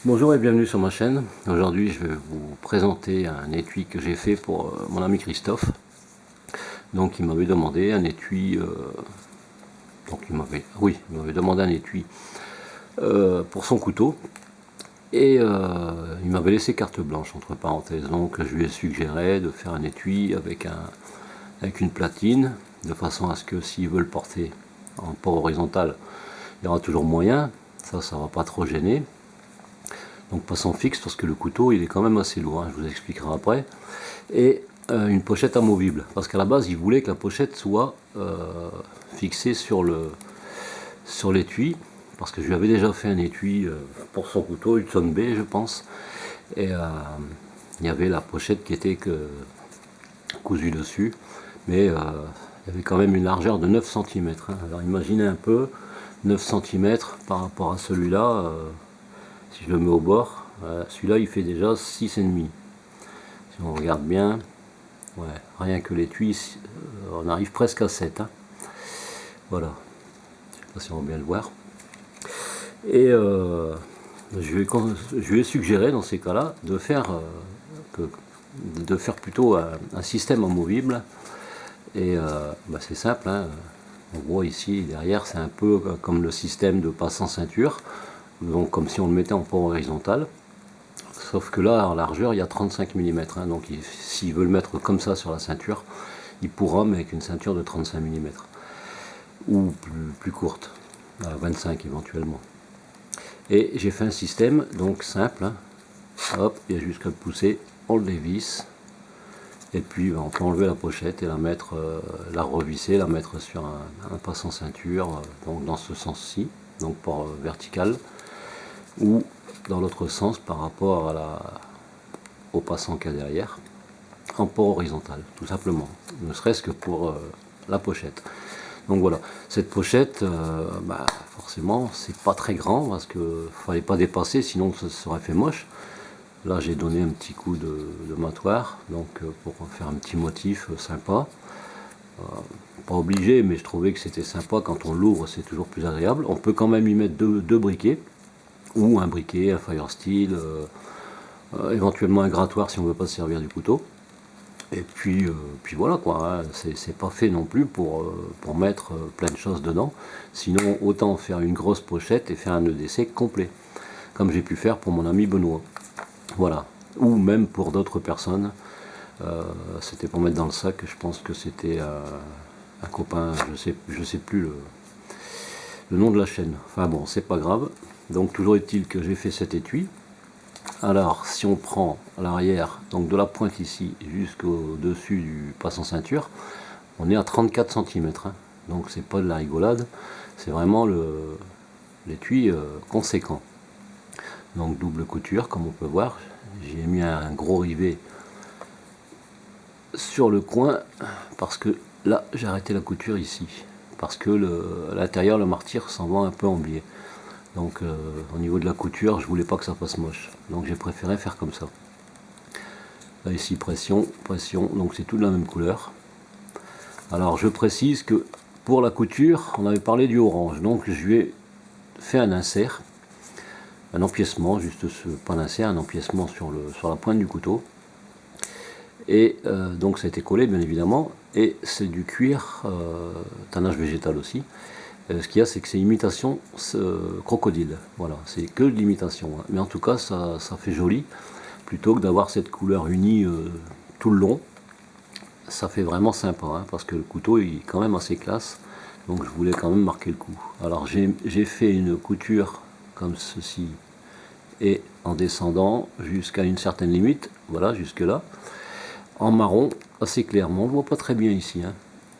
Bonjour et bienvenue sur ma chaîne. Aujourd'hui je vais vous présenter un étui que j'ai fait pour mon ami Christophe. Donc il m'avait demandé un étui, il m'avait demandé un étui pour son couteau. Et il m'avait laissé carte blanche entre parenthèses. Donc je lui ai suggéré de faire un étui avec une platine, de façon à ce que s'il veut le porter en port horizontal, il y aura toujours moyen. Ça va pas trop gêner. Donc pas sans fixe parce que le couteau il est quand même assez lourd, hein, je vous expliquerai après. Et une pochette amovible, parce qu'à la base il voulait que la pochette soit fixée sur l'étui, parce que je lui avais déjà fait un étui pour son couteau, Hudson B je pense, et il y avait la pochette qui était cousue dessus, mais il y avait quand même une largeur de 9 cm. Hein. Alors imaginez un peu, 9 cm par rapport à celui-là. Si je le mets au bord, celui-là il fait déjà 6,5. Si on regarde bien, ouais, rien que l'étui, on arrive presque à 7. Hein. Voilà, je sais pas si on va bien le voir. Et je lui ai suggéré dans ces cas-là de faire plutôt un système amovible. Et c'est simple, hein. On voit ici derrière, c'est un peu comme le système de passe en ceinture, donc comme si on le mettait en port horizontal. Sauf que là, en largeur, il y a 35 mm. Hein, donc s'il veut le mettre comme ça sur la ceinture, il pourra, mais avec une ceinture de 35 mm. Ou plus courte, à 25 éventuellement. Et j'ai fait un système donc simple. Hein. Hop, il y a juste qu'à le pousser, on le dévisse. Et puis on peut enlever la pochette et la mettre, la revisser, la mettre sur un passant ceinture, donc dans ce sens-ci, donc port vertical, ou dans l'autre sens par rapport au passant qu'il y a derrière, en port horizontal, tout simplement, ne serait-ce que pour la pochette. Donc voilà, cette pochette, forcément, c'est pas très grand parce qu'il ne fallait pas dépasser, sinon ça serait fait moche. Là, j'ai donné un petit coup de matoir, donc pour faire un petit motif sympa. Pas obligé, mais je trouvais que c'était sympa quand on l'ouvre, c'est toujours plus agréable. On peut quand même y mettre deux briquets, ou un briquet, un fire steel, éventuellement un grattoir si on ne veut pas se servir du couteau. Et puis voilà quoi, hein. C'est pas fait non plus pour mettre plein de choses dedans. Sinon, autant faire une grosse pochette et faire un EDC complet, comme j'ai pu faire pour mon ami Benoît. Voilà, ou même pour d'autres personnes. C'était pour mettre dans le sac, je pense que c'était un copain, je sais plus le nom de la chaîne. Enfin bon, c'est pas grave. Donc toujours est-il que j'ai fait cet étui. Alors si on prend à l'arrière, donc de la pointe ici jusqu'au dessus du passant ceinture, on est à 34 cm. Hein. Donc c'est pas de la rigolade, c'est vraiment l'étui conséquent. Donc double couture comme on peut voir, j'ai mis un gros rivet sur le coin parce que là j'ai arrêté la couture ici parce que à l'intérieur le martyr s'en va un peu en biais. Donc au niveau de la couture je voulais pas que ça fasse moche, donc j'ai préféré faire comme ça. Là ici pression, donc c'est tout de la même couleur. Alors je précise que pour la couture on avait parlé du orange, donc je lui ai fait un insert, un empiècement, juste pas un insert, un empiècement sur la pointe du couteau. Et donc ça a été collé bien évidemment, et c'est du cuir, tannage végétal aussi. Ce qu'il y a, c'est que c'est imitation crocodile, voilà, c'est que de l'imitation, hein. Mais en tout cas ça fait joli, plutôt que d'avoir cette couleur unie tout le long. Ça fait vraiment sympa, hein, parce que le couteau il est quand même assez classe, donc je voulais quand même marquer le coup. Alors j'ai fait une couture comme ceci, et en descendant jusqu'à une certaine limite, voilà, jusque là, en marron assez clairement, on ne voit pas très bien ici, hein.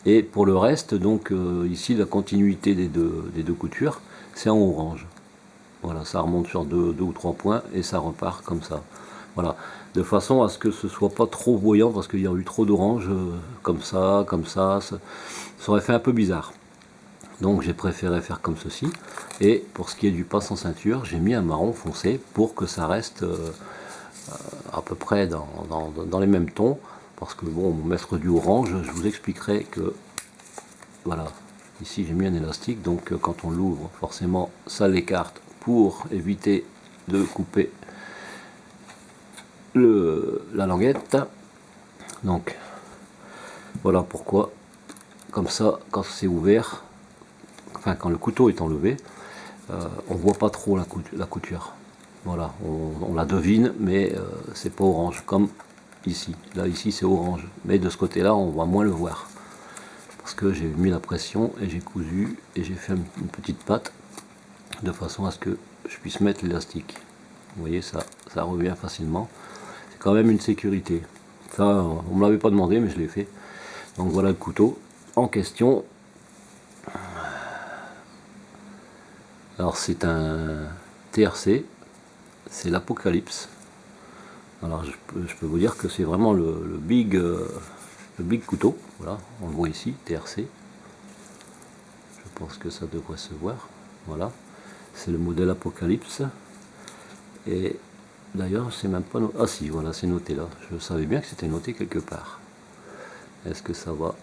Et pour le reste, donc ici la continuité des deux coutures, c'est en orange. Voilà, ça remonte sur deux ou trois points et ça repart comme ça. Voilà, de façon à ce que ce soit pas trop voyant, parce qu'il y a eu trop d'orange comme ça, ça aurait fait un peu bizarre. Donc j'ai préféré faire comme ceci. Et pour ce qui est du passe en ceinture, j'ai mis un marron foncé pour que ça reste à peu près dans les mêmes tons. Parce que bon, mettre du orange, je vous expliquerai que voilà, ici j'ai mis un élastique, donc quand on l'ouvre, forcément ça l'écarte pour éviter de couper la languette. Donc voilà pourquoi, comme ça quand c'est ouvert, enfin quand le couteau est enlevé, on voit pas trop la couture. Voilà, on la devine, mais c'est pas orange comme ici. Là ici c'est orange, mais de ce côté là on va moins le voir parce que j'ai mis la pression et j'ai cousu et j'ai fait une petite patte de façon à ce que je puisse mettre l'élastique. Vous voyez, ça revient facilement. C'est quand même une sécurité. Ça, on me l'avait pas demandé, mais je l'ai fait. Donc voilà le couteau en question. Alors c'est un TRC, c'est l'Apocalypse. Alors je peux vous dire que c'est vraiment le big couteau. Voilà, on le voit ici, TRC. Je pense que ça devrait se voir. Voilà, c'est le modèle Apocalypse. Et d'ailleurs, c'est même pas noté. Ah si, voilà, c'est noté là. Je savais bien que c'était noté quelque part. Est-ce que ça va?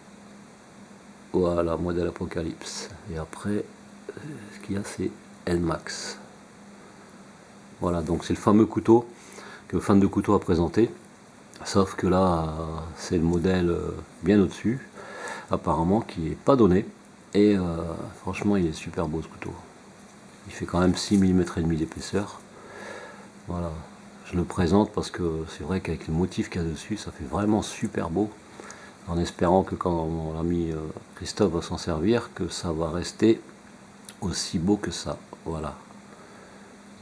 Voilà, modèle Apocalypse. Et après, ce qu'il y a, c'est L-Max. Voilà, donc c'est le fameux couteau que le fan de couteau a présenté. Sauf que là, c'est le modèle bien au-dessus, apparemment, qui n'est pas donné. Et franchement, il est super beau ce couteau. Il fait quand même 6 mm et demi d'épaisseur. Voilà, je le présente parce que c'est vrai qu'avec le motif qu'il y a dessus, ça fait vraiment super beau. En espérant que quand mon ami Christophe va s'en servir, que ça va rester aussi beau que ça. Voilà.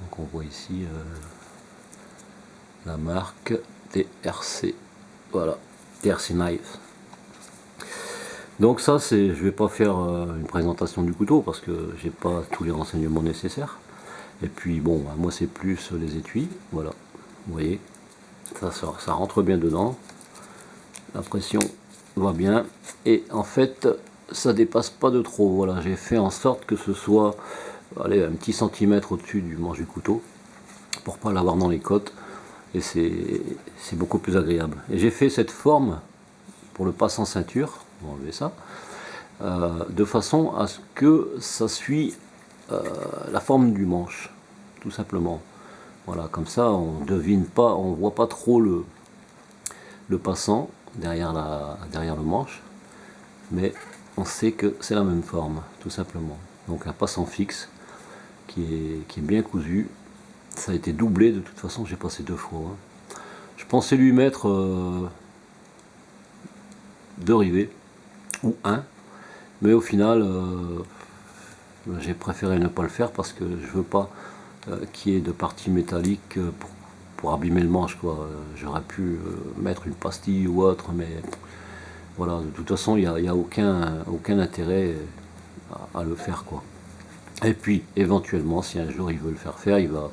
Donc on voit ici la marque TRC. Voilà, TRC Knife. Donc ça, je vais pas faire une présentation du couteau parce que j'ai pas tous les renseignements nécessaires. Et puis bon, moi c'est plus les étuis. Voilà, vous voyez, ça rentre bien dedans. La pression va bien et en fait ça dépasse pas de trop. Voilà, j'ai fait en sorte que ce soit, allez, un petit centimètre au-dessus du manche du couteau pour pas l'avoir dans les côtes, et c'est beaucoup plus agréable. Et j'ai fait cette forme pour le passant ceinture, on va enlever ça, de façon à ce que ça suit la forme du manche, tout simplement. Voilà, comme ça on devine pas, on voit pas trop le passant derrière le manche, mais on sait que c'est la même forme, tout simplement. Donc un passant fixe qui est bien cousu. Ça a été doublé, de toute façon j'ai passé 2 fois. Je pensais lui mettre 2 rivets, ou 1, mais au final j'ai préféré ne pas le faire parce que je veux pas qu'il y ait de parties métalliques pour abîmer le manche, quoi. J'aurais pu mettre une pastille ou autre, mais voilà, de toute façon il n'y a aucun intérêt à le faire, quoi. Et puis éventuellement, si un jour il veut le faire, il va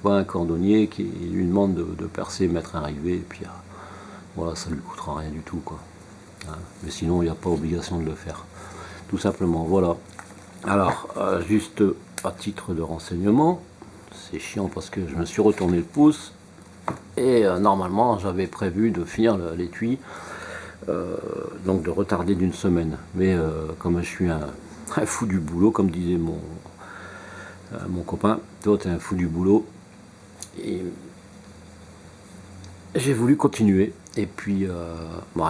voir un cordonnier qui lui demande de percer, mettre un rivet, et puis voilà, ça lui coûtera rien du tout, quoi. Hein, mais sinon il n'y a pas obligation de le faire, tout simplement. Voilà. Alors juste à titre de renseignement, c'est chiant parce que je me suis retourné le pouce et normalement j'avais prévu de finir l'étui, donc de retarder d'une semaine, mais comme je suis un fou du boulot, comme disait mon copain, toi t'es un fou du boulot, et j'ai voulu continuer. Et puis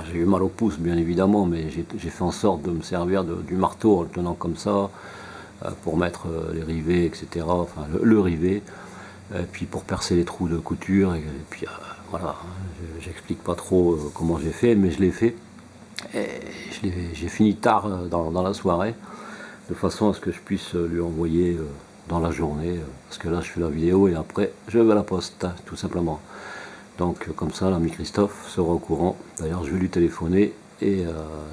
j'ai eu mal au pouce bien évidemment, mais j'ai fait en sorte de me servir du marteau en le tenant comme ça pour mettre les rivets, etc. Enfin le rivet, et puis pour percer les trous de couture, et puis voilà, j'explique pas trop comment j'ai fait, mais je l'ai fait. Et j'ai fini tard dans la soirée, de façon à ce que je puisse lui envoyer dans la journée, parce que là je fais la vidéo et après je vais à la poste, hein, tout simplement. Donc comme ça l'ami Christophe sera au courant. D'ailleurs je vais lui téléphoner et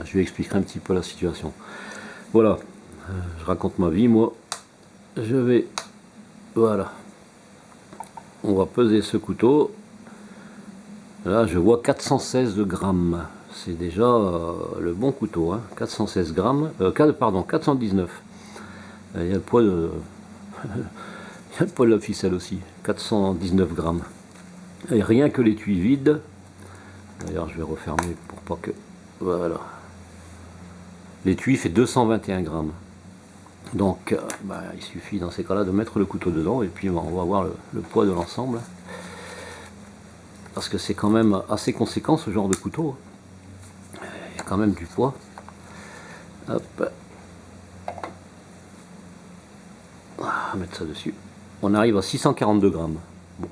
je lui expliquerai un petit peu la situation. Voilà, je raconte ma vie, moi. Je vais, voilà, on va peser ce couteau. Là je vois 416 grammes. C'est déjà le bon couteau, hein. 416 grammes, pardon, 419. Il y a le poids de il y a le poids de la ficelle aussi, 419 grammes. Et rien que l'étui vide, d'ailleurs je vais refermer pour pas que, voilà, l'étui fait 221 grammes. Donc il suffit dans ces cas-là de mettre le couteau dedans et puis on va voir le poids de l'ensemble. Parce que c'est quand même assez conséquent ce genre de couteau. Il y a quand même du poids. Hop. On va mettre ça dessus. On arrive à 642 grammes. Bon,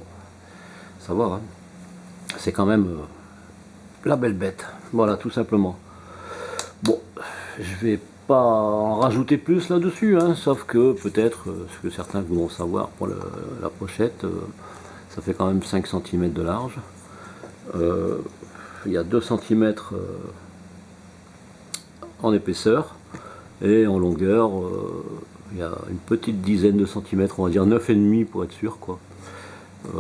ça va, hein. C'est quand même la belle bête. Voilà, tout simplement. Bon, je vais pas en rajouter plus là-dessus, hein, sauf que peut-être, ce que certains voudront savoir pour la pochette, ça fait quand même 5 cm de large. Il y a 2 cm en épaisseur et en longueur, il y a une petite dizaine de centimètres, on va dire 9,5 pour être sûr, quoi.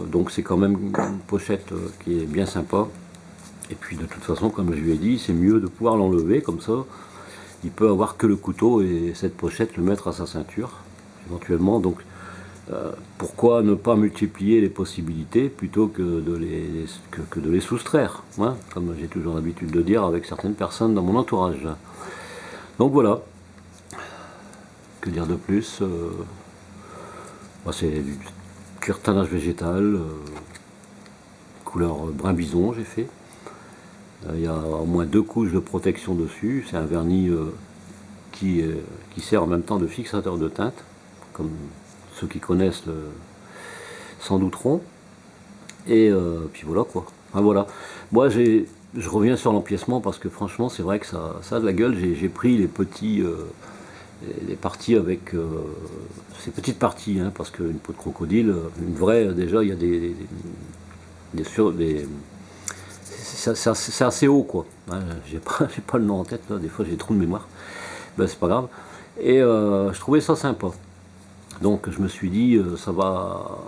Donc c'est quand même une pochette qui est bien sympa. Et puis de toute façon, comme je lui ai dit, c'est mieux de pouvoir l'enlever comme ça. Il peut avoir que le couteau et cette pochette le mettre à sa ceinture, éventuellement. Donc pourquoi ne pas multiplier les possibilités plutôt que de les soustraire, hein, comme j'ai toujours l'habitude de dire avec certaines personnes dans mon entourage. Donc voilà. Que dire de plus, c'est du cuir tannage végétal, couleur brun bison j'ai fait. Il y a au moins 2 couches de protection dessus. C'est un vernis qui sert en même temps de fixateur de teinte, comme ceux qui connaissent s'en douteront. Et puis voilà quoi. Enfin, voilà. Moi je reviens sur l'empiècement parce que franchement c'est vrai que ça a de la gueule. J'ai pris les petits les parties avec ces petites parties, hein, parce qu'une peau de crocodile, une vraie, déjà il y a c'est assez haut quoi, hein, j'ai pas le nom en tête là, des fois j'ai trop de mémoire, ben, c'est pas grave. Et je trouvais ça sympa, donc je me suis dit ça va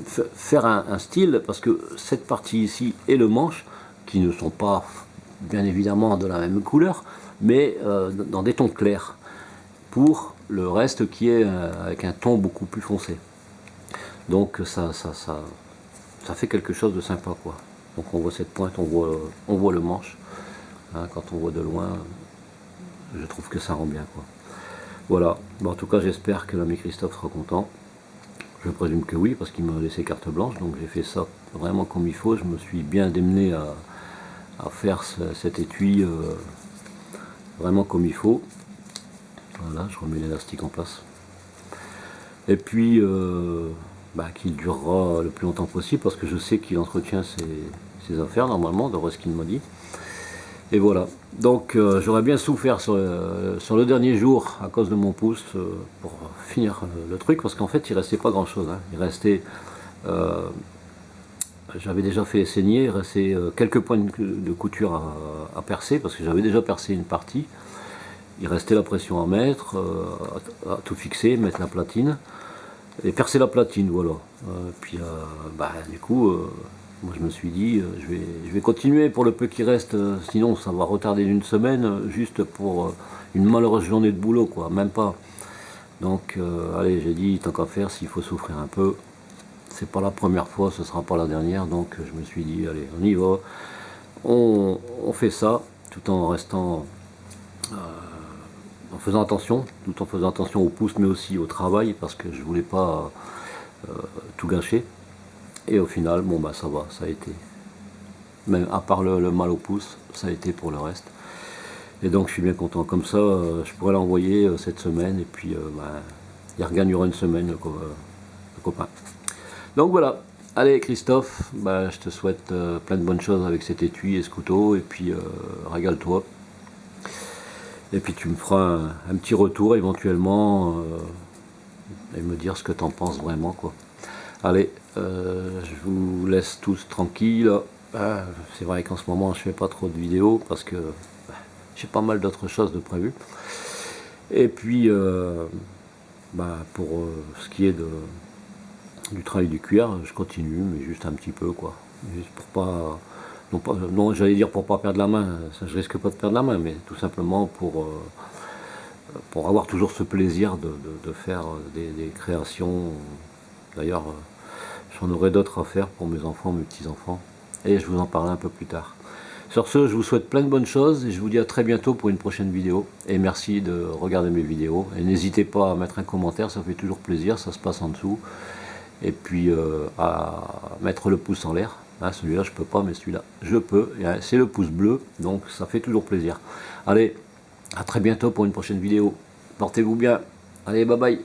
faire un style, parce que cette partie ici et le manche, qui ne sont pas bien évidemment de la même couleur, mais dans des tons clairs, pour le reste qui est avec un ton beaucoup plus foncé. Donc ça fait quelque chose de sympa quoi. Donc on voit cette pointe, on voit le manche, hein, quand on voit de loin, je trouve que ça rend bien quoi. Voilà, bon, en tout cas j'espère que l'ami Christophe sera content. Je présume que oui, parce qu'il m'a laissé carte blanche, donc j'ai fait ça vraiment comme il faut. Je me suis bien démené à faire cet étui vraiment comme il faut. Voilà, je remets l'élastique en place. Et puis, qu'il durera le plus longtemps possible, parce que je sais qu'il entretient ses affaires normalement, d'après ce qu'il m'a dit. Et voilà. Donc j'aurais bien souffert sur le dernier jour à cause de mon pouce pour finir le truc, parce qu'en fait il restait pas grand chose, hein. Il restait, j'avais déjà fait saigner, il restait quelques points de couture à percer, parce que j'avais déjà percé une partie. Il restait la pression à mettre, à tout fixer, mettre la platine, et percer la platine, voilà. Puis du coup, moi je me suis dit, je vais continuer pour le peu qui reste, sinon ça va retarder d'une semaine, juste pour une malheureuse journée de boulot, quoi, même pas. Donc, allez, j'ai dit, tant qu'à faire, s'il faut souffrir un peu, c'est pas la première fois, ce sera pas la dernière, donc je me suis dit, allez, on y va, on fait ça, tout en restant... en faisant attention, tout en faisant attention au pouce, mais aussi au travail, parce que je voulais pas tout gâcher. Et au final, bon ça va, ça a été, même à part le mal au pouce, ça a été pour le reste. Et donc je suis bien content. Comme ça, je pourrais l'envoyer cette semaine, et puis il regagnera une semaine, le copain. Donc voilà. Allez Christophe, je te souhaite plein de bonnes choses avec cet étui et ce couteau, et puis régale-toi. Et puis tu me feras un petit retour éventuellement et me dire ce que tu en penses vraiment quoi. Allez, je vous laisse tous tranquilles. C'est vrai qu'en ce moment je fais pas trop de vidéos parce que j'ai pas mal d'autres choses de prévues. Et puis pour ce qui est du travail du cuir, je continue, mais juste un petit peu quoi. Juste pour pas... Non, j'allais dire pour pas perdre la main, ça je risque pas de perdre la main, mais tout simplement pour avoir toujours ce plaisir de faire des créations. D'ailleurs, j'en aurai d'autres à faire pour mes enfants, mes petits-enfants, et je vous en parlerai un peu plus tard. Sur ce, je vous souhaite plein de bonnes choses et je vous dis à très bientôt pour une prochaine vidéo. Et merci de regarder mes vidéos. Et n'hésitez pas à mettre un commentaire, ça fait toujours plaisir, ça se passe en dessous. Et puis à mettre le pouce en l'air. Hein, celui-là je peux pas, mais celui-là je peux. C'est le pouce bleu, donc ça fait toujours plaisir. Allez, à très bientôt pour une prochaine vidéo. Portez-vous bien. Allez, bye bye.